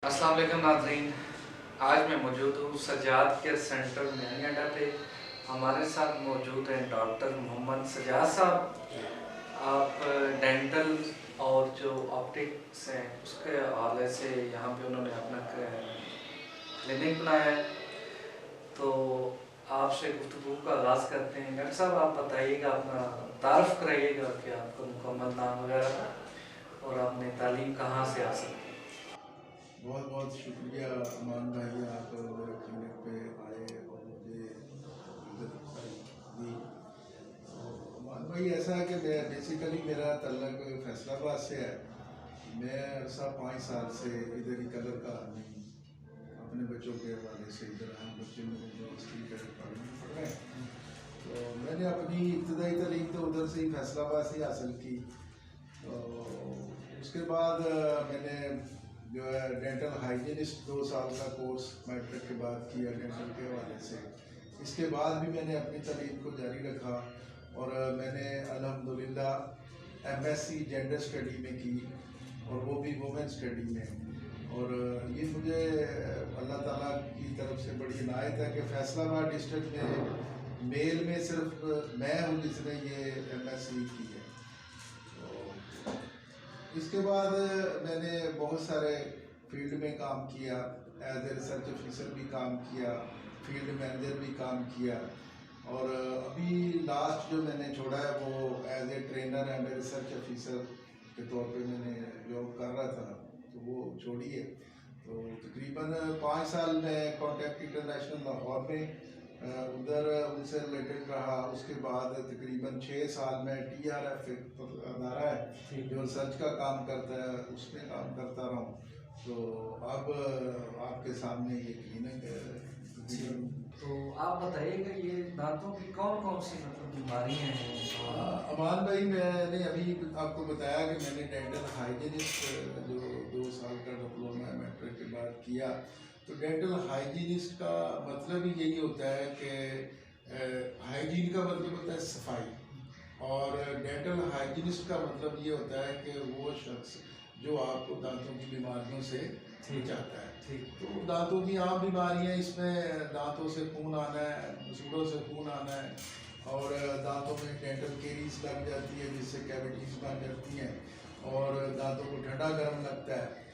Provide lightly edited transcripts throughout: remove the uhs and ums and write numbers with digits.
अस्सलाम वालेकुम नाज़रीन। आज मैं मौजूद हूँ सजाद केयर सेंटर मियानी अड्डा पे। हमारे साथ मौजूद हैं डॉक्टर मोहम्मद सजाद साहब। आप डेंटल और जो ऑप्टिक्स हैं उसके हवाले से यहाँ पे उन्होंने अपना क्लिनिक बनाया है। तो आपसे गुफ्तगू का आगाज़ करते हैं। डॉक्टर साहब आप बताइएगा, अपना तारुफ कराइएगा कि आपका मुकम्मल नाम वगैरह और आपने तालीम कहाँ से हासिल की। बहुत बहुत शुक्रिया अमान भाई, आप मेरे क्लिनिक पे आए और मुझे इज्जत दी। तो अमान भाई, ऐसा है कि मैं बेसिकली मेरा तल्लक फैसलाबाद से है। मैं अरसा 5 साल से इधर ही कलर का आदमी अपने बच्चों के हवाले से इधर आया। बच्चे मेरे यूनिवर्सिटी के कॉलेज में पढ़ रहे हैं। तो मैंने अपनी इब्तदाई तालीम तो उधर से ही फैसलाबाद से ही हासिल की। तो उसके बाद मैंने जो है डेंटल हाइजीनिस्ट 2 साल का कोर्स मैट्रिक के बाद किया डेंटल के हवाले से। इसके बाद भी मैंने अपनी तालीम को जारी रखा और मैंने अल्हम्दुलिल्लाह एमएससी जेंडर स्टडी में की, और वो भी वुमेन स्टडी में। और ये मुझे अल्लाह ताला की तरफ से बड़ी इनायत है कि फैसलाबाद डिस्ट्रिक्ट में मेल में सिर्फ मैं हूँ जिसने ये एमएससी की है। तो इसके बाद मैंने बहुत सारे फील्ड में काम किया। एज ए रिसर्च ऑफिसर भी काम किया, फील्ड मैनेजर भी काम किया, और अभी लास्ट जो मैंने छोड़ा है वो as a trainer and research officer के तौर पे मैंने जॉब कर रहा था, तो वो छोड़ी है। तो तकरीबन 5 साल मैं कॉन्टैक्ट इंटरनेशनल लाहौर में उधर उनसे रिलेटेड रहा। उसके बाद तकरीबन 6 साल में TRF एक अदारा है जो रिसर्च का काम करता है, उसमें काम करता रहा हूँ। तो अब आपके सामने ये क्लिनिक है। तो आप बताइएगा, ये दांतों की कौन कौन सी मतलब बीमारियां हैं अमान भाई, मैंने अभी आपको बताया कि मैंने डेंटल हाइजीनिस्ट जो 2 साल का डिप्लोमा मैट्रिक के बाद किया। तो डेंटल हाइजीनिस्ट का मतलब ही यही होता है कि हाइजीन का मतलब होता है सफाई, और डेंटल हाइजीनिस्ट का मतलब ये होता है कि वो शख्स जो आपको दांतों की बीमारियों से बचाता है। तो दांतों की आम बीमारियां, इसमें दांतों से खून आना है, मसूड़ों से खून आना है, और दांतों में डेंटल केरीज लग जाती है जिससे कैविटीज बन जाती हैं, और दांतों को ठंडा गर्म लगता है,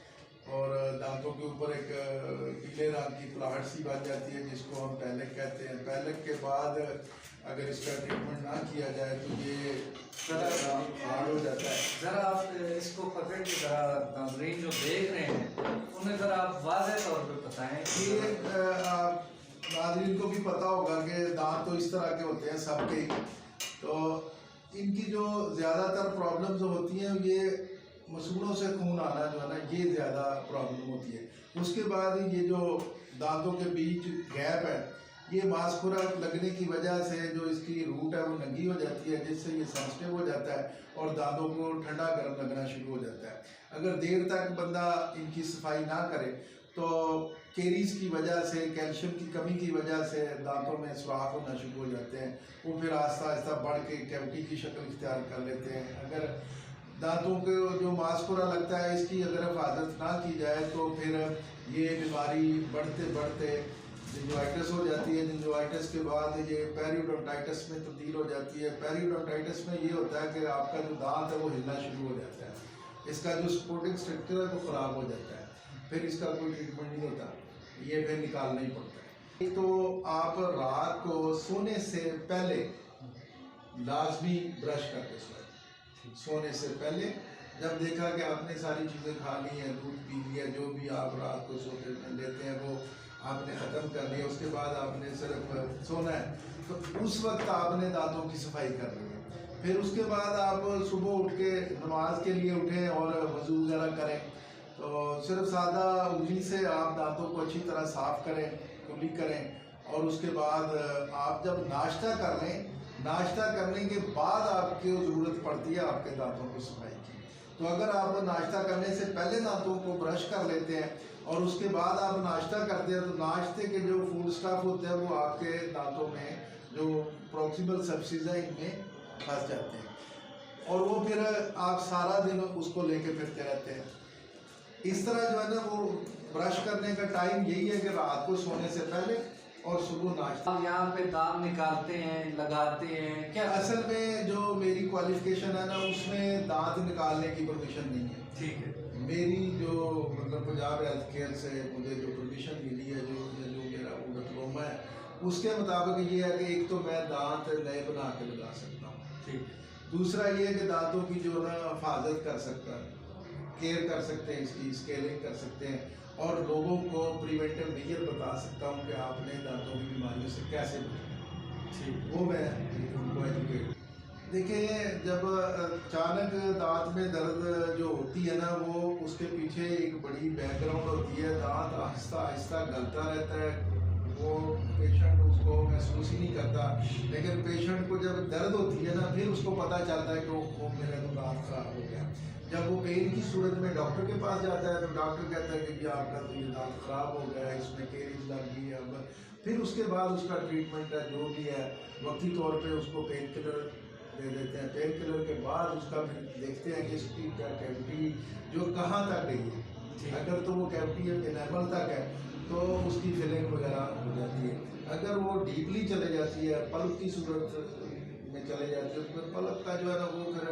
और दांतों के ऊपर एक पीले रंग की प्लाट सी बन जाती है जिसको हम पैलेक कहते हैं। पैलेक के बाद अगर इसका ट्रीटमेंट ना किया जाए तो ये हार्ड हो जाता है। ज़रा आप इसको पकड़ के ज़रा नाज़रीन जो देख रहे हैं उन्हें ज़रा आप वाज़ेह तौर पे बताएं कि ये नाज़रीन को भी पता होगा कि दांत तो इस तरह के होते हैं सबके ही। तो इनकी जो ज़्यादातर प्रॉब्लम्स होती हैं, ये मसूड़ों से खून आना जो है ना, ये ज़्यादा प्रॉब्लम होती है। उसके बाद ये जो दांतों के बीच गैप है, ये मांसखुरा लगने की वजह से जो इसकी रूट है वो नंगी हो जाती है, जिससे ये सेंसिटिव हो जाता है और दांतों को ठंडा गर्म लगना शुरू हो जाता है। अगर देर तक बंदा इनकी सफाई ना करे तो केरीज की वजह से, कैल्शियम की कमी की वजह से दांतों में सुराख होना शुरू हो जाते हैं। वो फिर आहिस्ता आहिस्ता बढ़ के कैविटी की शक्ल इख्तियार कर लेते हैं। अगर दांतों के जो मांसखुरा लगता है, इसकी अगर हिफाजत ना की जाए तो फिर ये बीमारी बढ़ते बढ़ते जिंजवाइटिस हो जाती है। जिंजवाइटिस के बाद ये पेरियोडोंटाइटिस में तब्दील हो जाती है। पेरियोडोंटाइटिस में ये होता है कि आपका जो दांत है वो हिलना शुरू हो जाता है, इसका जो सपोर्टिंग स्ट्रक्चर है वो ख़राब हो जाता है, फिर इसका कोई ट्रीटमेंट नहीं होता, ये फिर निकालना ही पड़ता है। तो आप रात को सोने से पहले लाजमी ब्रश करके सोएं। सोने से पहले जब देखा कि आपने सारी चीज़ें खा ली हैं, दूध पी लिया, जो भी आप रात को सोते लेते हैं वो आपने ख़त्म कर लिया, उसके बाद आपने सिर्फ सोना है, तो उस वक्त आपने दांतों की सफाई कर ली है। फिर उसके बाद आप सुबह उठ के नमाज के लिए उठें और वज़ू वगैरह करें। तो सिर्फ सादा उंगली से आप दांतों को अच्छी तरह साफ़ करें, कुली करें, और उसके बाद आप जब नाश्ता कर लें, नाश्ता करने के बाद आपको ज़रूरत पड़ती है आपके दांतों को सफाई की। तो अगर आप नाश्ता करने से पहले दांतों को ब्रश कर लेते हैं और उसके बाद आप नाश्ता करते हैं, तो नाश्ते के जो फूड स्टफ होते हैं वो आपके दांतों में जो प्रॉक्सिमल सर्फेसेस है इनमें फंस जाते हैं, और वो फिर आप सारा दिन उसको लेके फिरते रहते हैं। इस तरह जो है ना वो ब्रश करने का टाइम यही है कि रात को सोने से पहले और सुबह नाश्ता। आप यहाँ पे दांत निकालते हैं, लगाते हैं क्या? असल में जो मेरी क्वालिफिकेशन है ना उसमें दांत निकालने की परमिशन नहीं है। ठीक है। मेरी जो मतलब पंजाब हेल्थ केयर से मुझे जो परमिशन मिली है, जो मेरा वो डिप्लोमा है, उसके मुताबिक ये है कि एक तो मैं दांत नए बना के लगा सकता हूँ। ठीक। दूसरा ये है कि दांतों की जो ना हिफाजत कर सकता है, केयर कर सकते हैं, इसकी स्केलिंग कर सकते हैं और लोगों को प्रिवेंटिव मेजर बता सकता हूँ कि आपने दांतों की बीमारियों से कैसे बचना। ठीक। वो मैं उनको एजुकेट। देखिए, जब अचानक दांत में दर्द जो होती है ना, वो उसके पीछे एक बड़ी बैकग्राउंड होती है। दांत आहिस्ता आहिस्ता गलता रहता है, वो पेशेंट उसको महसूस ही नहीं करता, लेकिन पेशेंट को जब दर्द होती है ना फिर उसको पता चलता है कि वो मेरा तो दांत खराब हो गया। जब वो पेन की सूरत में डॉक्टर के पास जाता है तो डॉक्टर कहता है कि आपका तो ये दांत खराब हो गया है, इसमें कैरीज लग गई है। अब फिर उसके बाद उसका ट्रीटमेंट है जो भी है, वक्ती तौर पे उसको पेन किलर दे देते हैं। पेन किलर के बाद उसका फिर देखते हैं कि इसकी क्या कैविटी जो कहाँ तक गई है। अगर तो वो कैविटी एनेमल तक है तो उसकी फिलिंग वगैरह हो जाती है। अगर वो डीपली चले जाती है, पल्प की सूरत में चले जाती है, उसमें पल्प का जो है ना वो फिर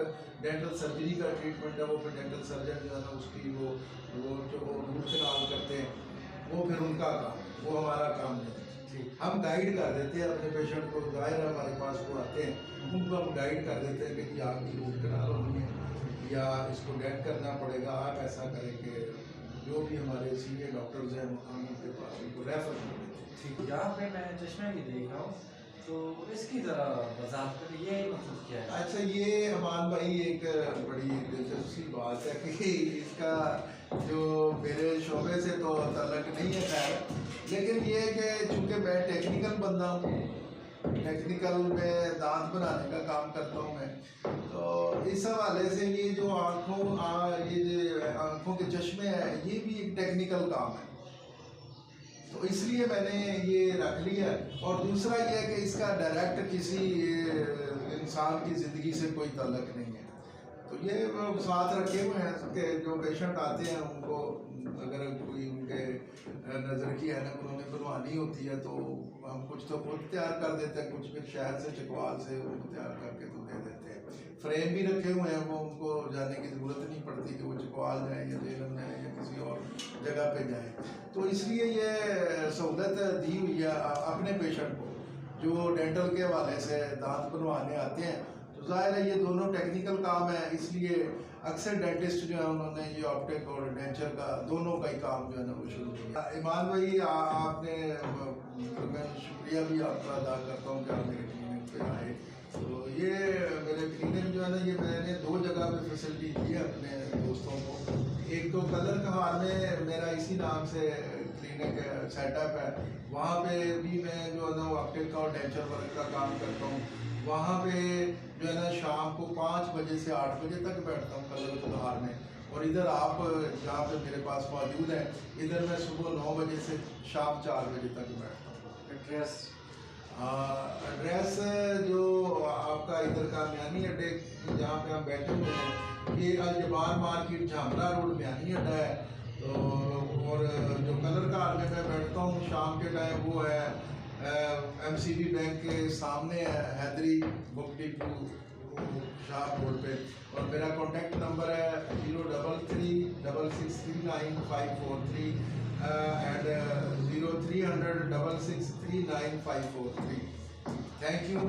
डेंटल सर्जरी का ट्रीटमेंट है। वो फिर डेंटल सर्जन जो है ना उसकी वो जो रूट कनाल करते हैं, वो फिर उनका काम, वो हमारा काम नहीं। हम गाइड कर देते हैं अपने पेशेंट को, जाहिर है हमारे पास वो आते हैं, उनको हम गाइड कर देते हैं कि जी आपकी रूट कनाल होनी है या इसको डेंट करना पड़ेगा, आप ऐसा करेंगे। जो भी हमारे सीनियर डॉक्टर्स हैं हम उनके पास उनको रेफर कर देते हैं। ठीक। यहाँ पे मैं चश्मे की देख रहा हूँ, तो इसकी ज़रा वजाहत करें, ये मतलब क्या है? अच्छा, ये अमान भाई एक बड़ी दिलचस्प सी बात है कि इसका जो मेरे शोबे से तो तल्लक नहीं है खैर, लेकिन ये है कि चूँकि मैं टेक्निकल बंदा हूँ, टेक्निकल में दांत बनाने का काम करता हूँ मैं, तो इस हवाले से ये जो ये जो आँखों के चश्मे हैं ये भी एक टेक्निकल काम है, तो इसलिए मैंने ये रख लिया। और दूसरा ये है कि इसका डायरेक्ट किसी इंसान की ज़िंदगी से कोई ताल्लुक नहीं है, तो ये साथ रखे हुए हैं कि जो पेशेंट आते हैं उनको अगर कोई उनके नज़र की ऐनक उन्होंने बनवानी होती है तो हम कुछ तो खुद तैयार कर देते हैं, कुछ फिर शहर से चकवाल से वो तैयार करके तो दे देते हैं। फ्रेम भी रखे हुए हैं, वो उनको जाने की ज़रूरत नहीं पड़ती कि वो चकवाल जाए या जेलम जाए या किसी और जगह पे जाए। तो इसलिए ये सहूलत दी हुई है अपने पेशेंट को जो डेंटल के हवाले से दांत बनवाने आते हैं। तो जाहिर है ये दोनों टेक्निकल काम है, इसलिए अक्सर डेंटिस्ट जो है उन्होंने ये ऑप्टिक और डेंचर का दोनों का ही काम जो है ना वो शुरू किया। ईमान भाई आपने मैं शुक्रिया भी आपका अदा करता हूँ कि आप मेरे क्लिनिक पे आए। तो ये मेरे क्लिनिक जो है ना ये मैंने 2 जगह पे फैसिलिटी दी है अपने दोस्तों को। एक तो कलर कहार में मेरा इसी नाम से क्लिनिक सेटअप है, वहाँ पे भी मैं जो है ना ऑप्टिक और डेंचर वर्क का काम करता हूँ। वहाँ पे जो है ना शाम को 5 बजे से 8 बजे तक बैठता हूँ कलर कहार में, और इधर आप जहाँ पे मेरे पास मौजूद है इधर मैं सुबह 9 बजे से शाम 4 बजे तक बैठता हूँ। एड्रेस? एड्रेस जो आपका इधर का म्यानी अड्डे जहाँ पे हम बैठे हुए हैं, ये अलजबान मार्केट झामरा रोड म्यानी अड्डा है। तो और जो कलर कार में मैं बैठता हूँ शाम के टाइम वो है MCB बैंक के सामने है, Haidari book depot Shah road पे, और मेरा कॉन्टैक्ट नंबर है 0336639 and 0300 6639543। Thank you.